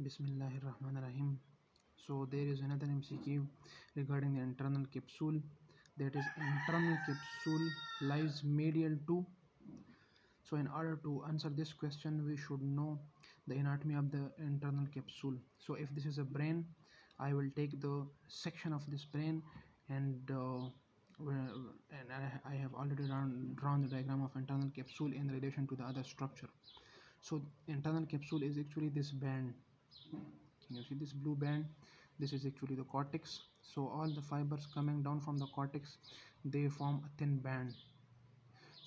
Bismillahirrahmanirrahim. So there is another MCQ regarding the internal capsule. That is, internal capsule lies medial to. So in order to answer this question, we should know the anatomy of the internal capsule. So if this is a brain, I will take the section of this brain and I have already drawn the diagram of internal capsule in relation to the other structure. So internal capsule is actually this band. Can you see this blue band? This is actually the cortex. So all the fibers coming down from the cortex, they form a thin band.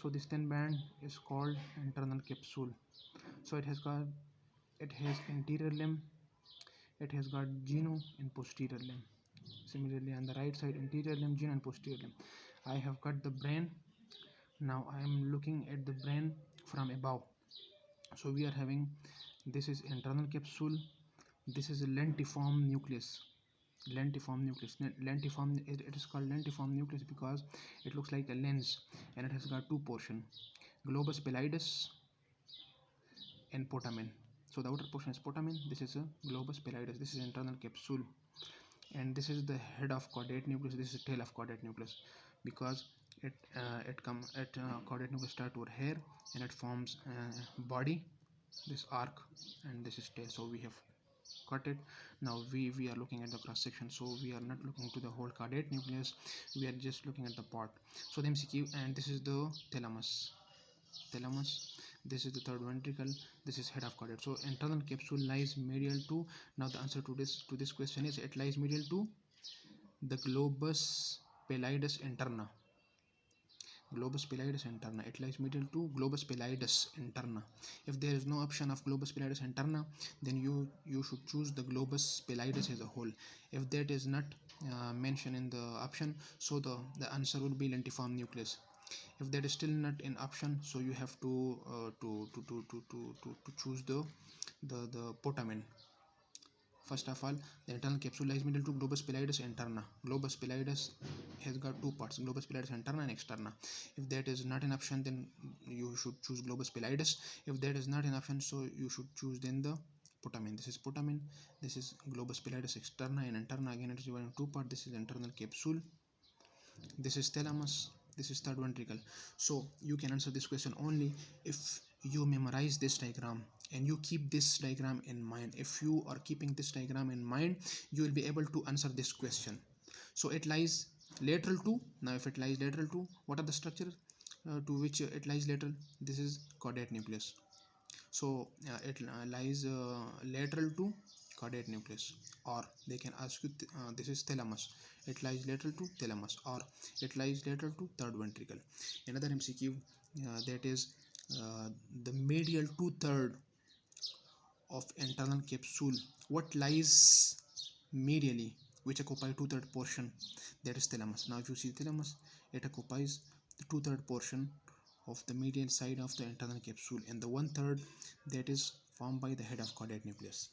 So this thin band is called internal capsule. So it has anterior limb, it has got genu and posterior limb. Similarly on the right side, anterior limb, genu and posterior limb. I have cut the brain. Now I am looking at the brain from above. So we are having, this is internal capsule, this is a lentiform nucleus. It is called lentiform nucleus because it looks like a lens, and it has got two portions, globus pallidus and putamen. So the outer portion is putamen, this is a globus pallidus, this is internal capsule, and this is the head of caudate nucleus, this is tail of caudate nucleus, because caudate nucleus start over here and it forms body, this arc, and this is tail. So we have cut it. Now we are looking at the cross section, so we are not looking to the whole caudate nucleus, we are just looking at the part. So the MCQ, and this is the thalamus, this is the third ventricle, this is head of caudate. So internal capsule lies medial to, now the answer to this question is, it lies medial to the globus pallidus interna. It lies medial to globus pallidus interna. If there is no option of globus pallidus interna, then you should choose the globus pallidus as a whole. If that is not mentioned in the option, so the answer would be lentiform nucleus. If that is still not in option, so you have to choose the putamen. First of all, the internal capsule lies middle to globus pallidus interna. Globus pallidus has got two parts, globus pallidus interna and externa. If that is not an option, then you should choose globus pallidus. If that is not an option, so you should choose then the putamen. This is putamen, this is globus pallidus externa and interna. Again, it is divided in two parts. This is internal capsule, this is thalamus, this is third ventricle. So you can answer this question only if you memorize this diagram and you keep this diagram in mind. If you are keeping this diagram in mind, you will be able to answer this question. So it lies lateral to. Now if it lies lateral to, what are the structures to which it lies lateral? This is caudate nucleus. So it lies lateral to caudate nucleus, or they can ask you this is thalamus, it lies lateral to thalamus, or it lies lateral to third ventricle. Another MCQ, that is the medial two-third of internal capsule, what lies medially, which occupy two-third portion, that is thalamus. Now if you see thalamus, it occupies the two-third portion of the medial side of the internal capsule, and the one-third that is formed by the head of caudate nucleus.